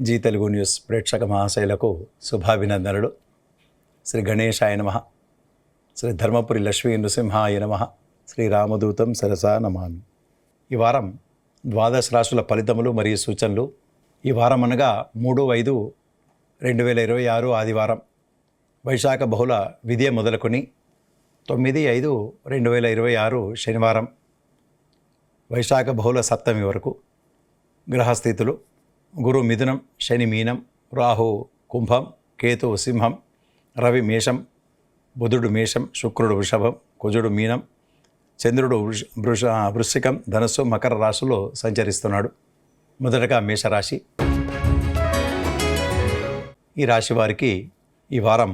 G Telugu news ప్రేక్షక మహాశైలకు శుభాభినందనలు. శ్రీ గణేశాయ నమః. శ్రీ ధర్మపురి లక్ష్మీ నృసింహాయ నమః. శ్రీ రామదూతం సరసా నమామి. ఈ వారం ద్వాదశ రాశుల ఫలితములు మరియు సూచనలు. ఈ వారం అనగా 3/5/2026 ఆదివారం, వైశాఖ బహుళ విధియ మొదలుకొని 9/5/2026 శనివారం, వైశాఖ బహుళ సప్తమి వరకు. గ్రహస్థితులు: గురు మిథునం, శని మీనం, రాహు కుంభం, కేతు సింహం, రవి మేషం, బుధుడు మేషం, శుక్రుడు వృషభం, కుజుడు మీనం, చంద్రుడు వృశ్చికం, ధనస్సు, మకర రాశిలో సంచరిస్తున్నాడు. మొదటగా మేషరాశి. ఈ రాశి వారికి ఈ వారం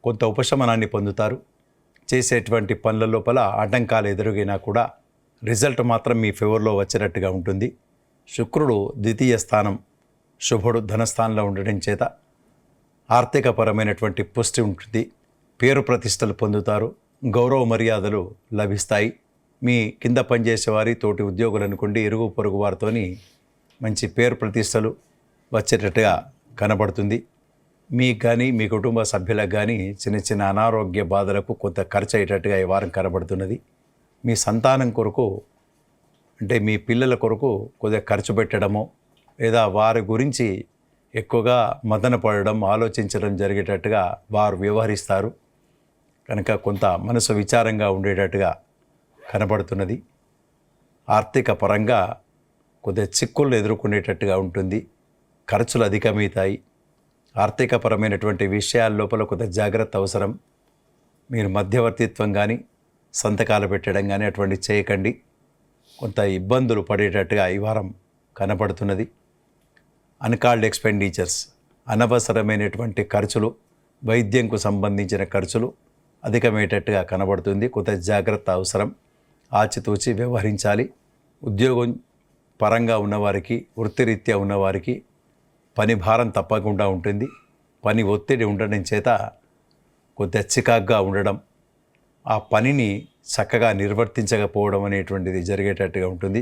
కొంత ఉపశమనాన్ని పొందుతారు. చేసేటువంటి పనుల లోపల ఆటంకాలు ఎదురుగినా కూడా రిజల్ట్ మాత్రం మీ ఫేవర్లో వచ్చినట్టుగా ఉంటుంది. శుక్రుడు ద్వితీయ స్థానం, శుభుడు ధనస్థానంలో ఉండడం చేత ఆర్థికపరమైనటువంటి పుష్టి ఉంటుంది. పేరు ప్రతిష్టలు పొందుతారు. గౌరవ మర్యాదలు లభిస్తాయి. మీ కింద పనిచేసేవారి, తోటి ఉద్యోగులు అనుకోండి, ఇరుగు పొరుగు వారితోని మంచి పేరు ప్రతిష్టలు వచ్చేటట్టుగా కనబడుతుంది. మీకు కానీ మీ కుటుంబ సభ్యులకు కానీ చిన్న చిన్న అనారోగ్య బాధలకు కొంత ఖర్చు అయ్యేటట్టుగా ఈ వారం కనబడుతున్నది. మీ సంతానం కొరకు, అంటే మీ పిల్లల కొరకు కొద్దిగా ఖర్చు పెట్టడము, లేదా వారి గురించి ఎక్కువగా మదన పడడం, ఆలోచించడం జరిగేటట్టుగా వారు వ్యవహరిస్తారు. కనుక కొంత మనసు విచారంగా ఉండేటట్టుగా కనబడుతున్నది. ఆర్థిక పరంగా కొద్దిగా చిక్కులు ఎదుర్కొనేటట్టుగా ఉంటుంది. ఖర్చులు అధికమవుతాయి. ఆర్థికపరమైనటువంటి విషయాల లోపల కొంత జాగ్రత్త అవసరం. మీరు మధ్యవర్తిత్వం కానీ, సంతకాలు పెట్టడం కానీ అటువంటి చేయకండి. కొంత ఇబ్బందులు పడేటట్టుగా ఈ వారం కనపడుతున్నది. అన్కాల్డ్ ఎక్స్పెండిచర్స్, అనవసరమైనటువంటి ఖర్చులు, వైద్యంకు సంబంధించిన ఖర్చులు అధికమయ్యేటట్టుగా కనబడుతుంది. కొంత జాగ్రత్త అవసరం. ఆచితూచి వ్యవహరించాలి. ఉద్యోగం పరంగా ఉన్నవారికి, వృత్తిరీత్యా ఉన్నవారికి పని భారం తప్పకుండా ఉంటుంది. పని ఒత్తిడి ఉండడం చేత కొంత చికాగ్గా ఉండడం, ఆ పనిని చక్కగా నిర్వర్తించకపోవడం అనేటువంటిది జరిగేటట్టుగా ఉంటుంది.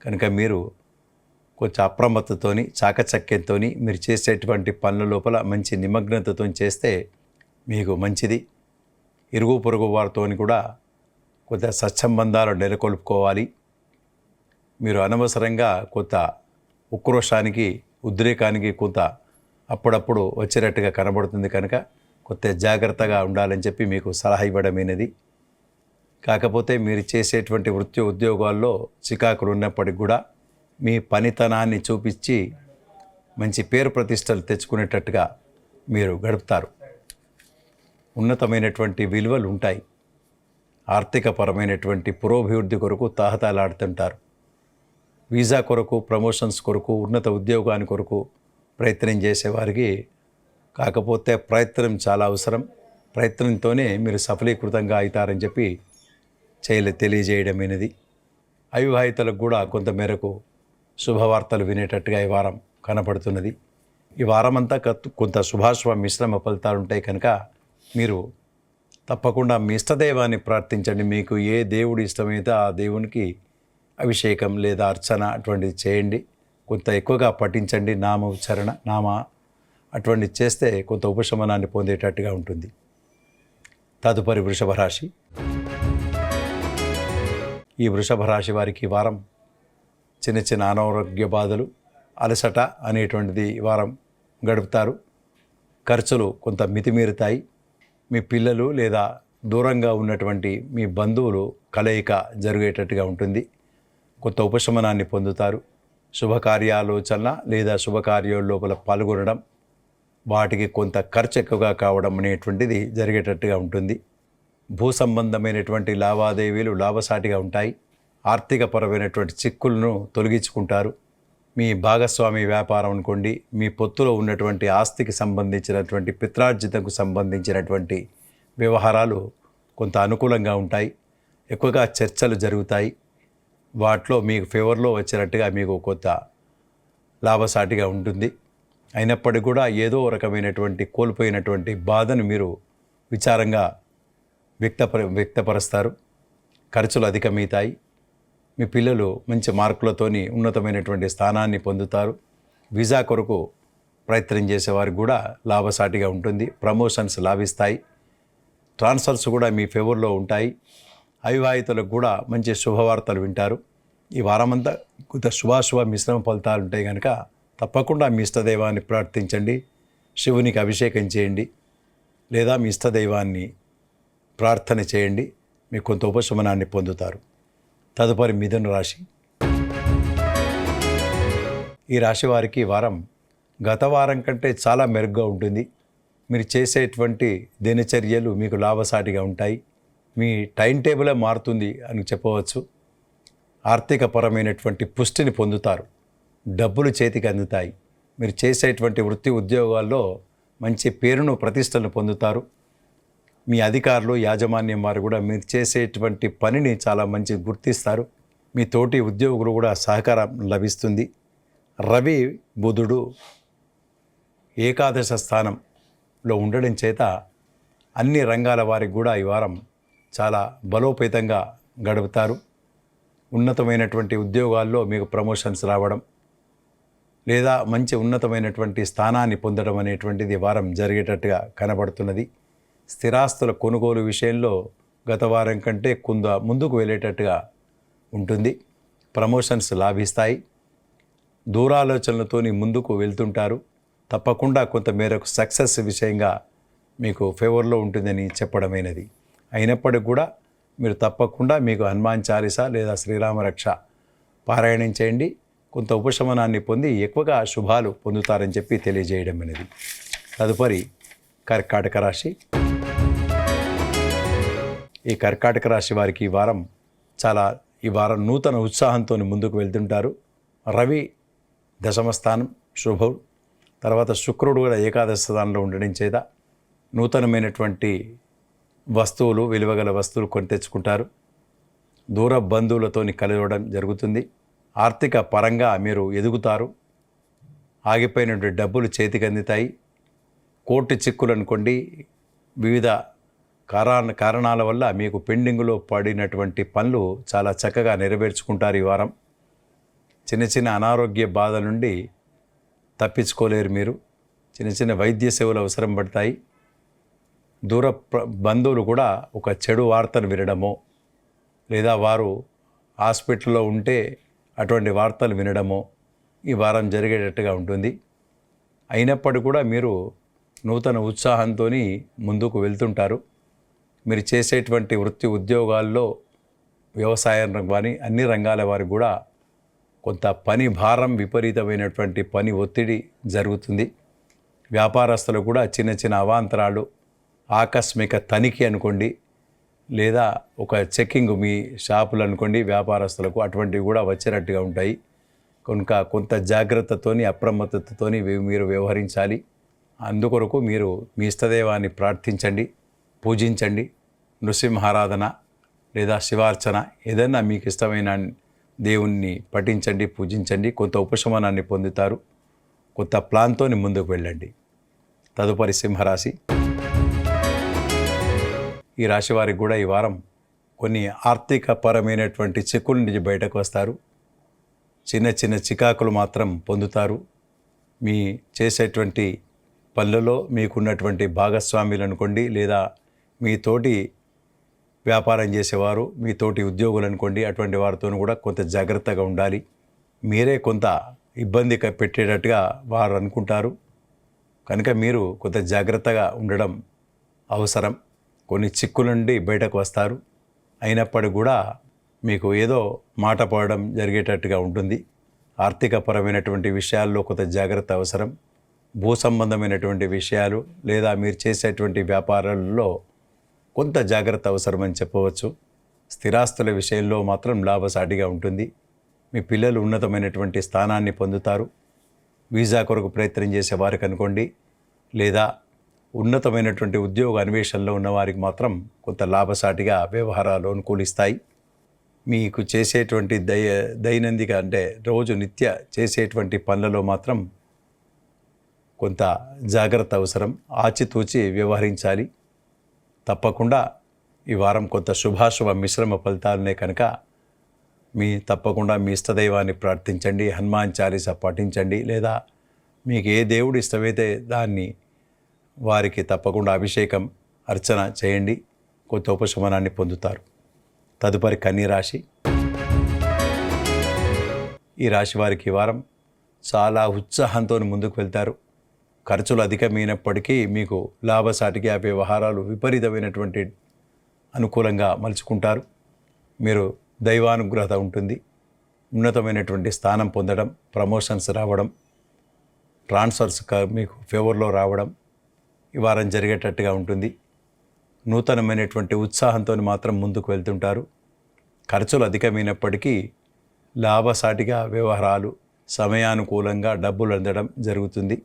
కనుక మీరు కొంచెం అప్రమత్తతోని, చాకచక్యంతో మీరు చేసేటువంటి పనుల లోపల మంచి నిమగ్నతతో చేస్తే మీకు మంచిది. ఇరుగు పొరుగు వారితో కూడా కొంత సత్సంబంధాలు నెలకొల్పుకోవాలి. మీరు అనవసరంగా కొంత ఉక్రోషానికి, ఉద్రేకానికి కొంత అప్పుడప్పుడు వచ్చేటట్టుగా కనబడుతుంది. కనుక కొంత జాగ్రత్తగా ఉండాలని చెప్పి మీకు సలహా ఇవ్వడమైనది. కాకపోతే మీరు చేసేటువంటి వృత్తి ఉద్యోగాల్లో చికాకులు ఉన్నప్పటికి కూడా మీ పనితనాన్ని చూపించి మంచి పేరు ప్రతిష్టలు తెచ్చుకునేటట్టుగా మీరు గడుపుతారు. ఉన్నతమైనటువంటి విలువలు ఉంటాయి. ఆర్థికపరమైనటువంటి పురోభివృద్ధి కొరకు తాహతాలాడుతుంటారు. వీసా కొరకు, ప్రమోషన్స్ కొరకు, ఉన్నత ఉద్యోగాని కొరకు ప్రయత్నం చేసేవారికి కాకపోతే ప్రయత్నం చాలా అవసరం. ప్రయత్నంతోనే మీరు సఫలీకృతంగా అవుతారని చెప్పి తెలియజేయడమైనది. అవివాహితులకు కూడా కొంతమేరకు శుభవార్తలు వినేటట్టుగా ఈ వారం కనపడుతున్నది. ఈ వారం అంతా కొంత శుభాశుభ మిశ్రమ ఫలితాలు ఉంటాయి. కనుక మీరు తప్పకుండా మీ ఇష్టదైవాన్ని ప్రార్థించండి. మీకు ఏ దేవుడు ఇష్టమైతే ఆ దేవునికి అభిషేకం లేదా అర్చన అటువంటిది చేయండి. కొంత ఎక్కువగా పఠించండి. నామ ఉచ్చారణ, అటువంటిది చేస్తే కొంత ఉపశమనాన్ని పొందేటట్టుగా ఉంటుంది. తదుపరి వృషభ రాశి. ఈ వృషభ రాశి వారికి ఈ వారం చిన్న చిన్న అనారోగ్య బాధలు, అలసట అనేటువంటిది ఈ వారం గడుపుతారు. ఖర్చులు కొంత మితిమీరుతాయి. మీ పిల్లలు లేదా దూరంగా ఉన్నటువంటి మీ బంధువులు కలయిక జరిగేటట్టుగా ఉంటుంది. కొంత ఉపశమనాన్ని పొందుతారు. శుభకార్యాలోచన లేదా శుభకార్యాల లోపల పాల్గొనడం, వాటికి కొంత ఖర్చు ఎక్కువగా కావడం అనేటువంటిది జరిగేటట్టుగా ఉంటుంది. భూ సంబంధమైనటువంటి లావాదేవీలు లాభసాటిగా ఉంటాయి. ఆర్థికపరమైనటువంటి చిక్కులను తొలగించుకుంటారు. మీ భాగస్వామి వ్యాపారం అనుకోండి, మీ పొత్తులో ఉన్నటువంటి ఆస్తికి సంబంధించినటువంటి పిత్రార్జితకు సంబంధించినటువంటి వ్యవహారాలు కొంత అనుకూలంగా ఉంటాయి. ఎక్కువగా చర్చలు జరుగుతాయి. వాటిలో మీకు ఫేవర్లో వచ్చేటట్టుగా మీకు కొంత లాభసాటిగా ఉంటుంది. అయినప్పటికీ కూడా ఏదో రకమైనటువంటి కోల్పోయినటువంటి బాధను మీరు విచారంగా వ్యక్తపరుస్తారు. ఖర్చులు అధికమవుతాయి. మీ పిల్లలు మంచి మార్కులతోని ఉన్నతమైనటువంటి స్థానాన్ని పొందుతారు. వీసా కొరకు ప్రయత్నం చేసేవారికి కూడా లాభసాటిగా ఉంటుంది. ప్రమోషన్స్ లాభిస్తాయి. ట్రాన్స్ఫర్స్ కూడా మీ ఫేవర్లో ఉంటాయి. అవివాహితులకు కూడా మంచి శుభవార్తలు వింటారు. ఈ వారమంతా కొంత శుభాశుభ మిశ్రమ ఫలితాలు ఉంటాయి కనుక తప్పకుండా మీ ఇష్టదైవాన్ని ప్రార్థించండి. శివునికి అభిషేకం చేయండి లేదా మీ ఇష్టదైవాన్ని ప్రార్థన చేయండి. మీకు కొంత ఉపశమనాన్ని పొందుతారు. తదుపరి మిథున రాశి. ఈ రాశి వారికి వారం గత వారం కంటే చాలా మెరుగ్గా ఉంటుంది. మీరు చేసేటువంటి దినచర్యలు మీకు లాభసాటిగా ఉంటాయి. మీ టైం టేబులే మారుతుంది అని చెప్పవచ్చు. ఆర్థికపరమైనటువంటి పుష్టిని పొందుతారు. డబ్బులు చేతికి అందుతాయి. మీరు చేసేటువంటి వృత్తి ఉద్యోగాల్లో మంచి పేరును ప్రతిష్టలను పొందుతారు. మీ అధికారులు యాజమాన్యం వారు కూడా మీరు చేసేటువంటి పనిని చాలా మంచి గుర్తిస్తారు. మీ తోటి ఉద్యోగులు కూడా సహకారం లభిస్తుంది. రవి బుధుడు ఏకాదశ స్థానంలో ఉండడం చేత అన్ని రంగాల వారికి కూడా ఈ వారం చాలా బలోపేతంగా గడుపుతారు. ఉన్నతమైనటువంటి ఉద్యోగాల్లో మీకు ప్రమోషన్స్ రావడం లేదా మంచి ఉన్నతమైనటువంటి స్థానాన్ని పొందడం అనేటువంటిది వారం జరిగేటట్టుగా కనబడుతున్నది. స్థిరాస్తుల కొనుగోలు విషయంలో గత వారం కంటే కొంత ముందుకు వెళ్ళేటట్టుగా ఉంటుంది. ప్రమోషన్స్ లాభిస్తాయి. దూరాలోచనలతోని ముందుకు వెళ్తుంటారు. తప్పకుండా కొంత మేరకు సక్సెస్ విషయంగా మీకు ఫేవర్లో ఉంటుందని చెప్పడమైనది. అయినప్పటికీ కూడా మీరు తప్పకుండా మీకు హనుమాన్ చాలీసా లేదా శ్రీరామ రక్ష పారాయణం చేయండి. కొంత ఉపశమనాన్ని పొంది ఎక్కువగా శుభాలు పొందుతారని చెప్పి తెలియజేయడం అనేది. తదుపరి కర్కాటక రాశి. ఈ కర్కాటక రాశి వారికి ఈ వారం నూతన ఉత్సాహంతో ముందుకు వెళ్తుంటారు. రవి దశమ స్థానం శుభం. తర్వాత శుక్రుడు కూడా ఏకాదశ స్థానంలో ఉండడం చేత నూతనమైనటువంటి వస్తువులు, విలువగల వస్తువులు కొని తెచ్చుకుంటారు. దూర బంధువులతోని కలవడం జరుగుతుంది. ఆర్థిక పరంగా మీరు ఎదుగుతారు. ఆగిపోయినటువంటి డబ్బులు చేతికి అందుతాయి. కోర్టు చిక్కులు అనుకోండి, వివిధ కారణాల వల్ల మీకు పెండింగ్లో పడినటువంటి పనులు చాలా చక్కగా నెరవేర్చుకుంటారు. ఈ వారం చిన్న చిన్న అనారోగ్య బాధ నుండి తప్పించుకోలేరు. మీరు చిన్న చిన్న వైద్య సేవలు అవసరం పడతాయి. దూర బంధువులు కూడా ఒక చెడు వార్తను వినడమో లేదా వారు హాస్పిటల్లో ఉంటే అటువంటి వార్తలు వినడమో ఈ వారం జరిగేటట్టుగా ఉంటుంది. అయినప్పటికీ కూడా మీరు నూతన ఉత్సాహంతో ముందుకు వెళ్తుంటారు. మీరు చేసేటువంటి వృత్తి ఉద్యోగాల్లో వ్యవసాయం కానీ అన్ని రంగాల వారికి కూడా కొంత పని భారం, విపరీతమైనటువంటి పని ఒత్తిడి జరుగుతుంది. వ్యాపారస్తులు కూడా చిన్న చిన్న అవాంతరాలు, ఆకస్మిక తనిఖీ అనుకోండి లేదా ఒక చెక్కింగ్ మీ షాపులు అనుకోండి వ్యాపారస్తులకు, అటువంటివి కూడా వచ్చేటట్టుగా ఉంటాయి. కనుక కొంత జాగ్రత్తతోని అప్రమత్తతతోని మీరు వ్యవహరించాలి. అందుకొరకు మీరు మీ ఇష్టదైవాన్ని ప్రార్థించండి, పూజించండి. నృసింహారాధన లేదా శివార్చన ఏదైనా మీకు ఇష్టమైన దేవుణ్ణి పఠించండి, పూజించండి. కొంత ఉపశమనాన్ని పొందుతారు. కొత్త ప్లాన్తోని ముందుకు వెళ్ళండి. తదుపరి సింహరాశి. ఈ రాశి వారికి కూడా ఈ వారం కొన్ని ఆర్థిక పరమైనటువంటి చిక్కుల నుంచి బయటకు వస్తారు. చిన్న చిన్న చికాకులు మాత్రం పొందుతారు. మీ చేసేటువంటి పనులలో మీకున్నటువంటి భాగస్వాములు అనుకోండి లేదా మీ తోటి వ్యాపారం చేసేవారు, మీ తోటి ఉద్యోగులు అనుకోండి, అటువంటి వారితో కూడా కొంత జాగ్రత్తగా ఉండాలి. మీరే కొంత ఇబ్బంది పెట్టేటట్టుగా వారు అనుకుంటారు. కనుక మీరు కొంత జాగ్రత్తగా ఉండడం అవసరం. కొన్ని చిక్కుల నుండి బయటకు వస్తారు. అయినప్పటికీ కూడా మీకు ఏదో మాట పడడం జరిగేటట్టుగా ఉంటుంది. ఆర్థికపరమైనటువంటి విషయాల్లో కొంత జాగ్రత్త అవసరం. భూ సంబంధమైనటువంటి విషయాలు లేదా మీరు చేసేటువంటి వ్యాపారాలలో కొంత జాగ్రత్త అవసరమని చెప్పవచ్చు. స్థిరాస్తుల విషయంలో మాత్రం లాభసాటిగా ఉంటుంది. మీ పిల్లలు ఉన్నతమైనటువంటి స్థానాన్ని పొందుతారు. వీసా కొరకు ప్రయత్నం చేసే వారికి అనుకోండి లేదా ఉన్నతమైనటువంటి ఉద్యోగ అన్వేషణలో ఉన్నవారికి మాత్రం కొంత లాభసాటిగా వ్యవహారాలు అనుకూలిస్తాయి. మీకు చేసేటువంటి దైనందిక అంటే రోజు నిత్య చేసేటువంటి పనులలో మాత్రం కొంత జాగ్రత్త అవసరం. ఆచితూచి వ్యవహరించాలి. తప్పకుండా ఈ వారం కొంత శుభాశుభ మిశ్రమ ఫలితాలనే కనుక తప్పకుండా మీ ఇష్టదైవాన్ని ప్రార్థించండి, హనుమాన్ చాలీసా పఠించండి లేదా మీకు ఏ దేవుడు ఇష్టమైతే దాన్ని వారికి తప్పకుండా అభిషేకం అర్చన చేయండి, కొత్త ఉపశమనాన్ని పొందుతారు. తదుపరి కన్య రాశి. ఈ రాశి వారికి ఈ వారం చాలా ఉత్సాహంతో ముందుకు వెళ్తారు. ఖర్చులు అధికమైనప్పటికీ మీకు లాభసాటిగా ఆ వ్యవహారాలు విపరీతమైనటువంటి అనుకూలంగా మలుచుకుంటారు. మీరు దైవానుగ్రహత ఉంటుంది. ఉన్నతమైనటువంటి స్థానం పొందడం, ప్రమోషన్స్ రావడం, ట్రాన్స్ఫర్స్ మీకు ఫేవర్లో రావడం ఈ వారం జరిగేటట్టుగా ఉంటుంది. నూతనమైనటువంటి ఉత్సాహంతో మాత్రం ముందుకు వెళ్తుంటారు. ఖర్చులు అధికమైనప్పటికీ లాభసాటిగా వ్యవహారాలు, సమయానుకూలంగా డబ్బులు అందడం జరుగుతుంది.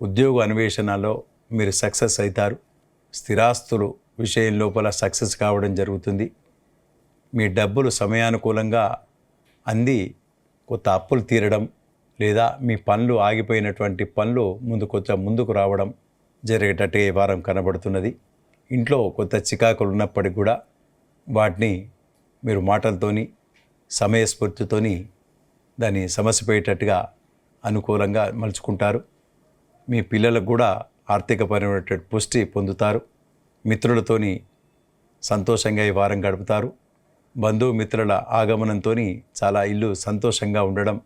ఉద్యోగ అన్వేషణలో మీరు సక్సెస్ అవుతారు. స్థిరాస్తులు విషయం లోపల సక్సెస్ కావడం జరుగుతుంది. మీ డబ్బులు సమయానుకూలంగా అంది కొత్త అప్పులు తీరడం, లేదా మీ పనులు ఆగిపోయినటువంటి పనులు కొంచెం ముందుకు రావడం జరిగేటట్టు ఈ వారం కనబడుతున్నది. ఇంట్లో కొత్త చికాకులు ఉన్నప్పటికీ కూడా వాటిని మీరు మాటలతోని, సమయస్ఫూర్తితోని దాన్ని సమసిపోయేటట్టుగా అనుకూలంగా మలుచుకుంటారు. మీ పిల్లలకు కూడా ఆర్థికపరమైనటువంటి పుష్టి పొందుతారు. మిత్రులతోని సంతోషంగా ఈ వారం గడుపుతారు. బంధుమిత్రుల ఆగమనంతో చాలా ఇల్లు సంతోషంగా ఉండడం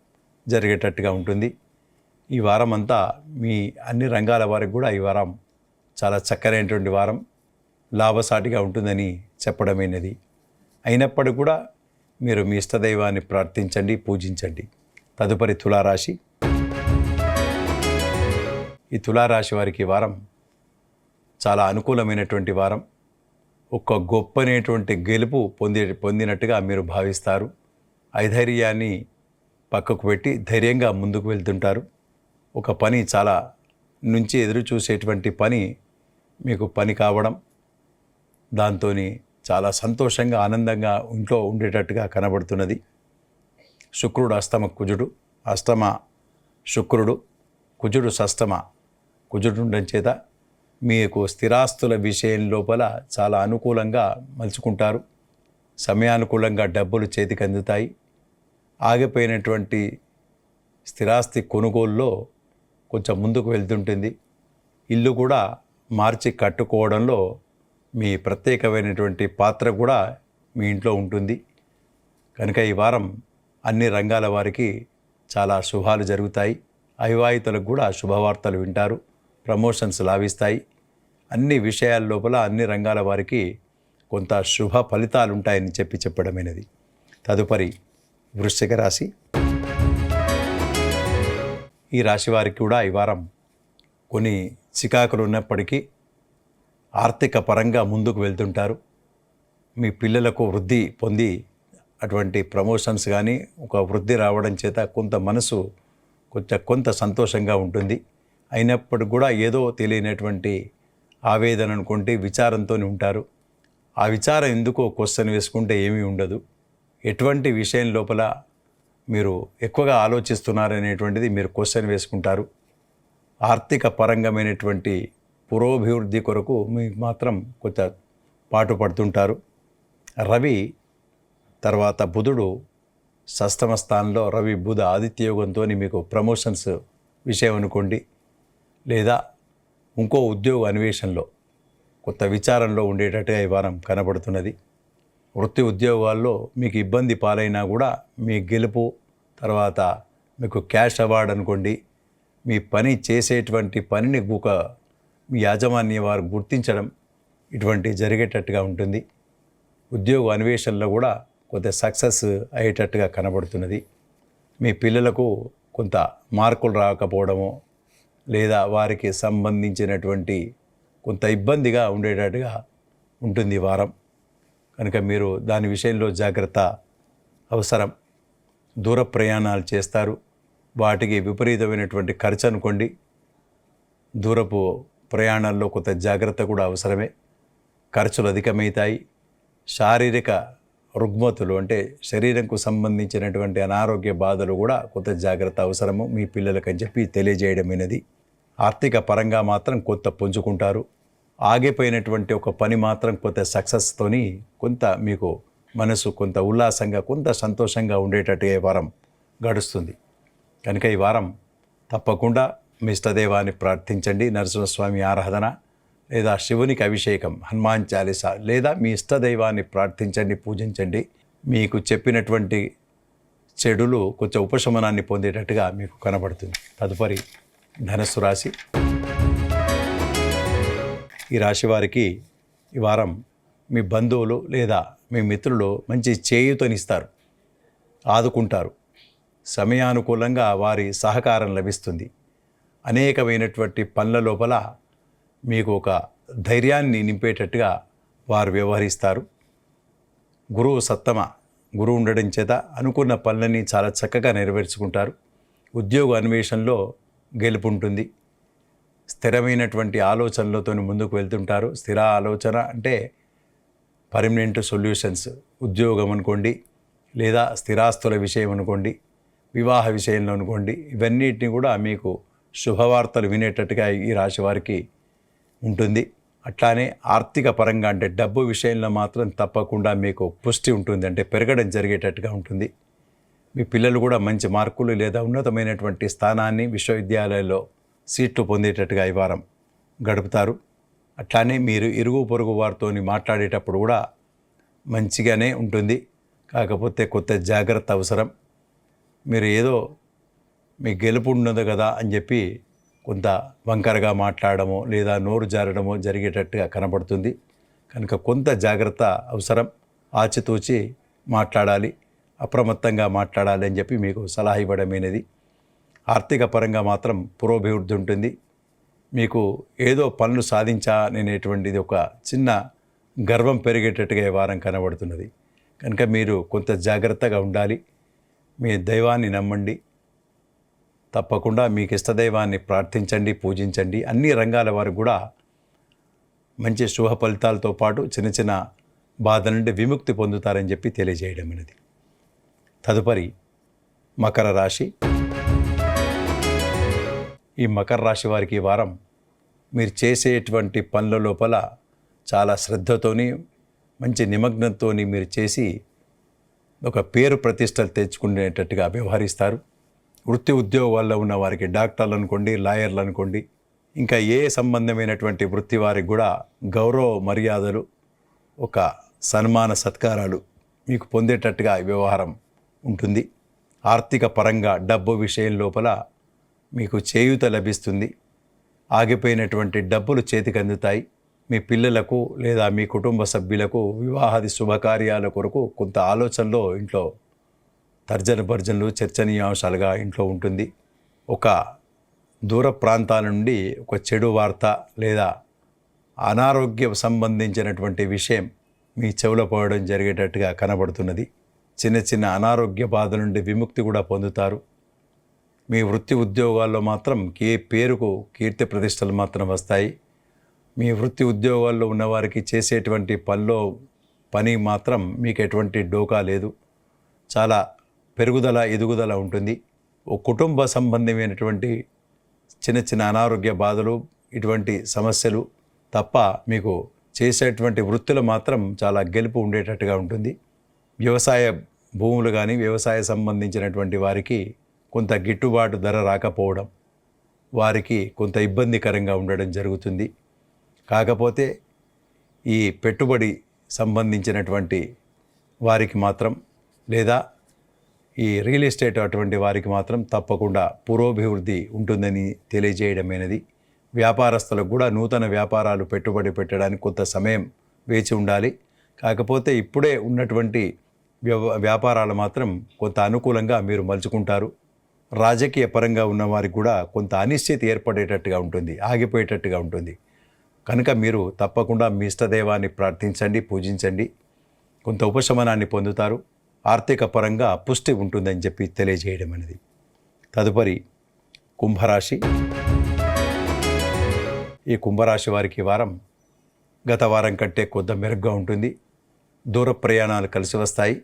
జరిగేటట్టుగా ఉంటుంది. ఈ వారం అంతా మీ అన్ని రంగాల వారికి కూడా ఈ వారం చాలా చక్కనైనటువంటి వారం, లాభసాటిగా ఉంటుందని చెప్పడమైనది. అయినప్పటికీ కూడా మీరు మీ ఇష్టదైవాన్ని ప్రార్థించండి, పూజించండి. తదుపరి తులారాశి. ఈ తులారాశి వారికి ఈ వారం చాలా అనుకూలమైనటువంటి వారం. ఒక గొప్పనేటువంటి గెలుపు పొందినట్టుగా మీరు భావిస్తారు. ఐధైర్యాన్ని పక్కకు పెట్టి ధైర్యంగా ముందుకు వెళ్తుంటారు. ఒక పని చాలా నుంచి ఎదురు చూసేటువంటి పని మీకు పని కావడం, దాంతో చాలా సంతోషంగా ఆనందంగా ఇంట్లో ఉండేటట్టుగా కనబడుతున్నది. శుక్రుడు అష్టమ కుజుడు, అష్టమ శుక్రుడు, కుజుడు షష్టమ కుజుడు ఉండడం చేత మీకు స్థిరాస్తుల విషయం లోపల చాలా అనుకూలంగా మలుచుకుంటారు. సమయానుకూలంగా డబ్బులు చేతికి అందుతాయి. ఆగిపోయినటువంటి స్థిరాస్తి కొనుగోలులో కొంచెం ముందుకు వెళ్తుంటుంది. ఇల్లు కూడా మార్చి కట్టుకోవడంలో మీ ప్రత్యేకమైనటువంటి పాత్ర కూడా మీ ఇంట్లో ఉంటుంది. కనుక ఈ వారం అన్ని రంగాల వారికి చాలా శుభాలు జరుగుతాయి. అవివాహితులకు కూడా శుభవార్తలు వింటారు. ప్రమోషన్స్ లాభిస్తాయి. అన్ని విషయాల లోపల అన్ని రంగాల వారికి కొంత శుభ ఫలితాలు ఉంటాయని చెప్పడమైనది. తదుపరి వృశ్చిక రాశి. ఈ రాశి వారికి కూడా ఈ వారం కొన్ని చికాకులు ఉన్నప్పటికీ ఆర్థిక పరంగా ముందుకు వెళ్తుంటారు. మీ పిల్లలకు వృద్ధి పొంది అటువంటి ప్రమోషన్స్ కానీ ఒక వృద్ధి రావడం చేత కొంత మనసు కొంత సంతోషంగా ఉంటుంది. అయినప్పటికీ కూడా ఏదో తెలియనటువంటి ఆవేదన అనుకుంటే విచారంతో ఉంటారు. ఆ విచారం ఎందుకో క్వశ్చన్ వేసుకుంటే ఏమీ ఉండదు. ఎటువంటి విషయం లోపల మీరు ఎక్కువగా ఆలోచిస్తున్నారనేటువంటిది మీరు క్వశ్చన్ వేసుకుంటారు. ఆర్థిక పరంగమైనటువంటి పురోభివృద్ధి కొరకు మీకు మాత్రం కొంత పాటుపడుతుంటారు. రవి తర్వాత బుధుడు షష్టమ స్థానంలో, రవి బుధ ఆదిత్య యోగంతో మీకు ప్రమోషన్స్ విషయం అనుకోండి, లేదా ఇంకో ఉద్యోగ అన్వేషణలో కొత్త విచారంలో ఉండేటట్టుగా ఈ వారం కనబడుతున్నది. వృత్తి ఉద్యోగాల్లో మీకు ఇబ్బంది పాలైనా కూడా మీ గెలుపు, తర్వాత మీకు క్యాష్ అవార్డు అనుకోండి, మీ పని చేసేటువంటి పనిని మీ యాజమాన్య వారు గుర్తించడం ఇటువంటి జరిగేటట్టుగా ఉంటుంది. ఉద్యోగ అన్వేషణలో కూడా కొంత సక్సెస్ అయ్యేటట్టుగా కనబడుతున్నది. మీ పిల్లలకు కొంత మార్కులు రాకపోవడమో, లేదా వారికి సంబంధించినటువంటి కొంత ఇబ్బందిగా ఉండేటట్టుగా ఉంటుంది ఈ వారం. కనుక మీరు దాని విషయంలో జాగ్రత్త అవసరం. దూర ప్రయాణాలు చేస్తారు, వాటికి విపరీతమైనటువంటి ఖర్చు అనుకోండి. దూరపు ప్రయాణాల్లో కొంత జాగ్రత్త కూడా అవసరమే. ఖర్చులు అధికమవుతాయి. శారీరక రుగ్మతులు అంటే శరీరంకు సంబంధించినటువంటి అనారోగ్య బాధలు కూడా కొంత జాగ్రత్త అవసరము మీ పిల్లలకని చెప్పి తెలియజేయడమైనది. ఆర్థిక పరంగా మాత్రం కొంత పుంజుకుంటారు. ఆగిపోయినటువంటి ఒక పని మాత్రం కొంత సక్సెస్తోని కొంత మీకు మనసు కొంత ఉల్లాసంగా, కొంత సంతోషంగా ఉండేటట్టు ఈ వారం గడుస్తుంది. కనుక ఈ వారం తప్పకుండా మీ ఇష్టదైవాన్ని ప్రార్థించండి. నరసింహస్వామి ఆరాధన లేదా శివునికి అభిషేకం, హనుమాన్ చాలీసా లేదా మీ ఇష్టదైవాన్ని ప్రార్థించండి, పూజించండి. మీకు చెప్పినటువంటి చెడులు కొంచెం ఉపశమనాన్ని పొందేటట్టుగా మీకు కనబడుతుంది. తదుపరి ధనుస్సు రాశి. ఈ రాశి వారికి ఈ వారం మీ బంధువులు లేదా మీ మిత్రులు మంచి చేయూతనిస్తారు, ఆదుకుంటారు. సమయానుకూలంగా వారి సహకారం లభిస్తుంది. అనేకమైనటువంటి పనుల లోపల మీకు ఒక ధైర్యాన్ని నింపేటట్టుగా వారు వ్యవహరిస్తారు. గురువు సత్తమ, గురువు ఉండడం చేత అనుకున్న పనులని చాలా చక్కగా నెరవేర్చుకుంటారు. ఉద్యోగ అన్వేషణలో గెలుపు ఉంటుంది. స్థిరమైనటువంటి ఆలోచనలతో ముందుకు వెళ్తుంటారు. స్థిర ఆలోచన అంటే పర్మనెంట్ సొల్యూషన్స్, ఉద్యోగం అనుకోండి లేదా స్థిరాస్తుల విషయం అనుకోండి, వివాహ విషయంలో అనుకోండి, ఇవన్నిటిని కూడా మీకు శుభవార్తలు వినేటట్టుగా ఈ రాశి వారికి ఉంటుంది. అట్లానే ఆర్థిక పరంగా అంటే డబ్బు విషయంలో మాత్రం తప్పకుండా మీకు పుష్టి ఉంటుంది, అంటే పెరగడం జరిగేటట్టుగా ఉంటుంది. మీ పిల్లలు కూడా మంచి మార్కులు లేదా ఉన్నతమైనటువంటి స్థానాన్ని విశ్వవిద్యాలయాల్లో సీట్లు పొందేటట్టుగా ఈ వారం గడుపుతారు. అట్లానే మీరు ఇరుగు పొరుగు వారితో మాట్లాడేటప్పుడు కూడా మంచిగానే ఉంటుంది. కాకపోతే కొత్త జాగ్రత్త అవసరం. మీరు ఏదో మీ గెలుపు ఉన్నది కదా అని చెప్పి కొంత వంకరగా మాట్లాడడమో లేదా నోరు జారడమో జరిగేటట్టుగా కనబడుతుంది. కనుక కొంత జాగ్రత్త అవసరం. ఆచితూచి మాట్లాడాలి, అప్రమత్తంగా మాట్లాడాలి అని చెప్పి మీకు సలహా ఇవ్వడమైనది. ఆర్థిక పరంగా మాత్రం పురోభివృద్ధి ఉంటుంది. మీకు ఏదో పనులు సాధించాలనేటువంటిది ఒక చిన్న గర్వం పెరిగేటట్టుగా ఈ వారం కనబడుతున్నది. కనుక మీరు కొంత జాగ్రత్తగా ఉండాలి. మీ దైవాన్ని నమ్మండి. తప్పకుండా మీకు ఇష్టదైవాన్ని ప్రార్థించండి, పూజించండి. అన్ని రంగాల వారు కూడా మంచి శుభ ఫలితాలతో పాటు చిన్న చిన్న బాధ నుండి విముక్తి పొందుతారని చెప్పి తెలియజేయడం అనేది. తదుపరి మకర రాశి. ఈ మకర రాశి వారికి ఈ వారం మీరు చేసేటువంటి పనుల లోపల చాలా శ్రద్ధతోని మంచి నిమగ్నంతో మీరు చేసి ఒక పేరు ప్రతిష్టలు తెచ్చుకునేటట్టుగా వ్యవహరిస్తారు. వృత్తి ఉద్యోగాల్లో ఉన్న వారికి డాక్టర్లు అనుకోండి, లాయర్లు అనుకోండి, ఇంకా ఏ సంబంధమైనటువంటి వృత్తి వారికి కూడా గౌరవ మర్యాదలు, ఒక సన్మాన సత్కారాలు మీకు పొందేటట్టుగా వ్యవహారం ఉంటుంది. ఆర్థిక పరంగా డబ్బు విషయం లోపల మీకు చేయూత లభిస్తుంది. ఆగిపోయినటువంటి డబ్బులు చేతికి అందుతాయి. మీ పిల్లలకు లేదా మీ కుటుంబ సభ్యులకు వివాహాది శుభకార్యాల కొరకు కొంత ఆలోచనలో ఇంట్లో తర్జన భర్జనలు చర్చనీయాంశాలుగా ఇంట్లో ఉంటుంది. ఒక దూర ప్రాంతాల నుండి ఒక చెడు వార్త లేదా అనారోగ్య సంబంధించినటువంటి విషయం మీ చెవిలో పోవడం జరిగేటట్టుగా కనబడుతున్నది. చిన్న చిన్న అనారోగ్య బాధ నుండి విముక్తి కూడా పొందుతారు. మీ వృత్తి ఉద్యోగాల్లో మాత్రం పేరుకు కీర్తి ప్రతిష్టలు మాత్రం వస్తాయి. మీ వృత్తి ఉద్యోగాల్లో ఉన్నవారికి చేసేటువంటి పని మాత్రం మీకు ఎటువంటి డోకా లేదు. చాలా పెరుగుదల, ఎదుగుదల ఉంటుంది. ఓ కుటుంబ సంబంధమైనటువంటి చిన్న చిన్న అనారోగ్య బాధలు, ఇటువంటి సమస్యలు తప్ప మీకు చేసేటువంటి వృత్తులు మాత్రం చాలా గెలుపు ఉండేటట్టుగా ఉంటుంది. వ్యవసాయ భూములు కానీ వ్యవసాయ సంబంధించినటువంటి వారికి కొంత గిట్టుబాటు ధర రాకపోవడం వారికి కొంత ఇబ్బందికరంగా ఉండడం జరుగుతుంది. కాకపోతే ఈ పెట్టుబడి సంబంధించినటువంటి వారికి మాత్రం లేదా ఈ రియల్ ఎస్టేట్ అటువంటి వారికి మాత్రం తప్పకుండా పురోభివృద్ధి ఉంటుందని తెలియజేయడమైనది. వ్యాపారస్తులకు కూడా నూతన వ్యాపారాలు పెట్టుబడి పెట్టడానికి కొంత సమయం వేచి ఉండాలి. కాకపోతే ఇప్పుడే ఉన్నటువంటి వ్యాపారాలు మాత్రం కొంత అనుకూలంగా మీరు మలుచుకుంటారు. రాజకీయ పరంగా ఉన్నవారికి కూడా కొంత అనిశ్చితి ఏర్పడేటట్టుగా ఉంటుంది, ఆగిపోయేటట్టుగా ఉంటుంది. కనుక మీరు తప్పకుండా మీ ఇష్టదైవాన్ని ప్రార్థించండి, పూజించండి. కొంత ఉపశమనాన్ని పొందుతారు. ఆర్థిక పరంగా పుష్టి ఉంటుందని చెప్పి తెలియజేయడం అనేది. తదుపరి కుంభరాశి. ఈ కుంభరాశి వారికి వారం గత వారం కంటే కొంత మెరుగ్గా ఉంటుంది. దూర ప్రయాణాలు కలిసి వస్తాయి.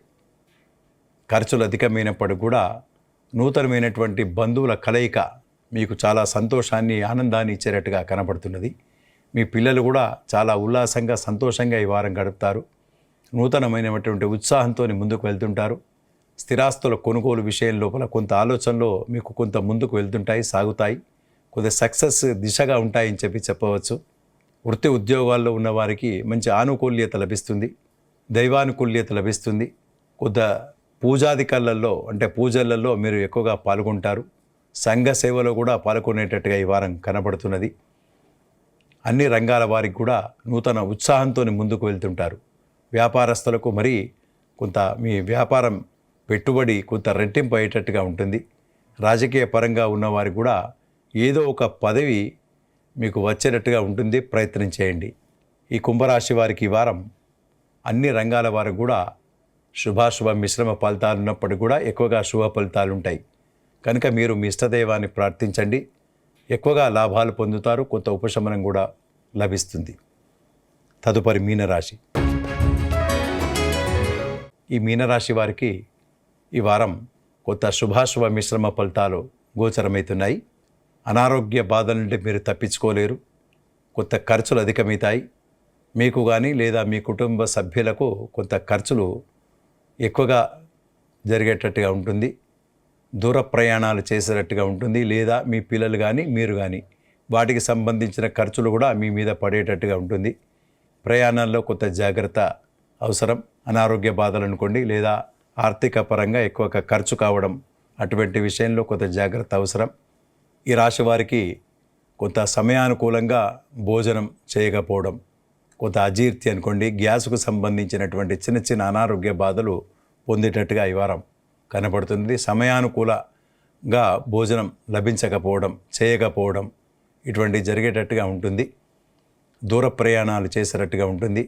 ఖర్చులు అధికమైనప్పటికీ కూడా నూతనమైనటువంటి బంధువుల కలయిక మీకు చాలా సంతోషాన్ని, ఆనందాన్ని ఇచ్చేటట్టుగా కనబడుతున్నది. మీ పిల్లలు కూడా చాలా ఉల్లాసంగా, సంతోషంగా ఈ వారం గడుపుతారు. నూతనమైనటువంటి ఉత్సాహంతో ముందుకు వెళ్తుంటారు. స్థిరాస్తుల కొనుగోలు విషయం లోపల కొంత ఆలోచనలో మీకు కొంత ముందుకు వెళ్తుంటాయి, సాగుతాయి. కొద్దిగా సక్సెస్ దిశగా ఉంటాయని చెప్పవచ్చు. వృత్తి ఉద్యోగాల్లో ఉన్నవారికి మంచి ఆనుకూల్యత లభిస్తుంది, దైవానుకూల్యత లభిస్తుంది. కొద్దిగా పూజాధికారులలో అంటే పూజలలో మీరు ఎక్కువగా పాల్గొంటారు. సంఘ సేవలో కూడా పాల్గొనేటట్టుగా ఈ వారం కనబడుతున్నది. అన్ని రంగాల వారికి కూడా నూతన ఉత్సాహంతో ముందుకు వెళ్తుంటారు. వ్యాపారస్తులకు మరి కొంత మీ వ్యాపారం పెట్టుబడి కొంత రెట్టింపు అయ్యేటట్టుగా ఉంటుంది. రాజకీయ పరంగా ఉన్నవారికి కూడా ఏదో ఒక పదవి మీకు వచ్చేటట్టుగా ఉంటుంది, ప్రయత్నం చేయండి. ఈ కుంభరాశి వారికి ఈ వారం అన్ని రంగాల వారికి కూడా శుభాశుభ మిశ్రమ ఫలితాలు ఉన్నప్పటికీ కూడా ఎక్కువగా శుభ ఫలితాలు ఉంటాయి. కనుక మీరు మీ ఇష్టదైవాన్ని ప్రార్థించండి, ఎక్కువగా లాభాలు పొందుతారు, కొంత ఉపశమనం కూడా లభిస్తుంది. తదుపరి మీనరాశి. ఈ మీనరాశి వారికి ఈ వారం కొత్త శుభాశుభ మిశ్రమ ఫలితాలు గోచరమవుతున్నాయి. అనారోగ్య బాధల నుండి మీరు తప్పించుకోలేరు. కొత్త ఖర్చులు అధికమవుతాయి. మీకు కానీ లేదా మీ కుటుంబ సభ్యులకు కొంత ఖర్చులు ఎక్కువగా జరిగేటట్టుగా ఉంటుంది. దూర ప్రయాణాలు చేసేటట్టుగా ఉంటుంది. లేదా మీ పిల్లలు కానీ మీరు కానీ వాటికి సంబంధించిన ఖర్చులు కూడా మీ మీద పడేటట్టుగా ఉంటుంది. ప్రయాణాల్లో కొంత జాగ్రత్త అవసరం. అనారోగ్య బాధలు అనుకోండి, లేదా ఆర్థిక పరంగా ఎక్కువగా ఖర్చు కావడం, అటువంటి విషయంలో కొంత జాగ్రత్త అవసరం. ఈ రాశి వారికి కొంత సమయానుకూలంగా భోజనం చేయకపోవడం, కొంత అజీర్తి అనుకోండి, గ్యాస్కు సంబంధించినటువంటి చిన్న చిన్న అనారోగ్య బాధలు పొందేటట్టుగా ఈ వారం కనబడుతుంది. సమయానుకూలంగా భోజనం లభించకపోవడం, చేయకపోవడం ఇటువంటి జరిగేటట్టుగా ఉంటుంది. దూర ప్రయాణాలు చేసేటట్టుగా ఉంటుంది.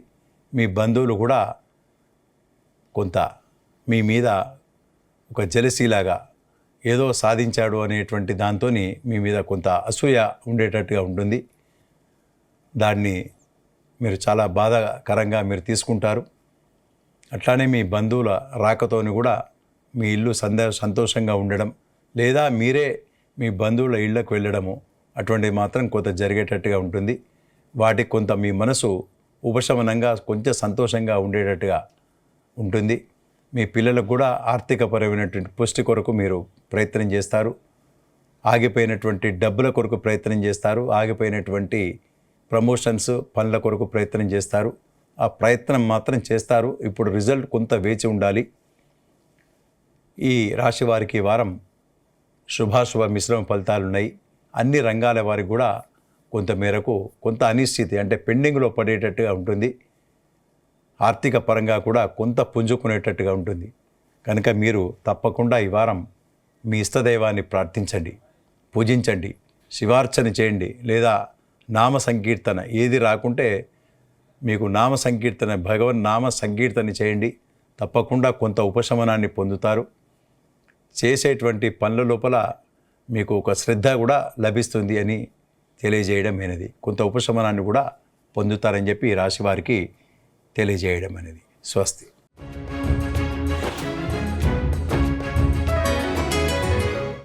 మీ బంధువులు కూడా కొంత మీ మీద ఒక జెలసీలాగా ఏదో సాధించాడు అనేటువంటి దాంతో మీ మీద కొంత అసూయ ఉండేటట్టుగా ఉంటుంది. దాన్ని మీరు చాలా బాధాకరంగా మీరు తీసుకుంటారు. అట్లానే మీ బంధువుల రాకతోని కూడా మీ ఇల్లు సంతోషంగా ఉండడం, లేదా మీరే మీ బంధువుల ఇళ్లకు వెళ్ళడము అటువంటిది మాత్రం కొంత జరిగేటట్టుగా ఉంటుంది. వాటికి కొంత మీ మనసు ఉపశమనంగా కొంచెం సంతోషంగా ఉండేటట్టుగా ఉంటుంది. మీ పిల్లలకు కూడా ఆర్థికపరమైనటువంటి పుష్టి కొరకు మీరు ప్రయత్నం చేస్తారు. ఆగిపోయినటువంటి డబ్బుల కొరకు ప్రయత్నం చేస్తారు. ఆగిపోయినటువంటి ప్రమోషన్స్ పనుల కొరకు ప్రయత్నం చేస్తారు. ఆ ప్రయత్నం మాత్రం చేస్తారు. ఇప్పుడు రిజల్ట్ కొంత వేచి ఉండాలి. ఈ రాశి వారికి వారం శుభాశుభ మిశ్రమ ఫలితాలు ఉన్నాయి. అన్ని రంగాల వారికి కూడా కొంత మేరకు కొంత అనిశ్చితి అంటే పెండింగ్లో పడేటట్టుగా ఉంటుంది. ఆర్థిక పరంగా కూడా కొంత పుంజుకునేటట్టుగా ఉంటుంది. కనుక మీరు తప్పకుండా ఈ వారం మీ ఇష్టదైవాన్ని ప్రార్థించండి, పూజించండి, శివార్చన చేయండి, లేదా నామ సంకీర్తన ఏది రాకుంటే మీకు నామ సంకీర్తన భగవన్ నామ సంకీర్తన చేయండి. తప్పకుండా కొంత ఉపశమనాన్ని పొందుతారు. చేసేటువంటి పనుల లోపల మీకు ఒక శ్రద్ధ కూడా లభిస్తుంది అని తెలియజేయడం అనేది, కొంత ఉపశమనాన్ని కూడా పొందుతారని చెప్పి ఈ రాశి వారికి తెలియజేయడం అనేది. స్వస్తి.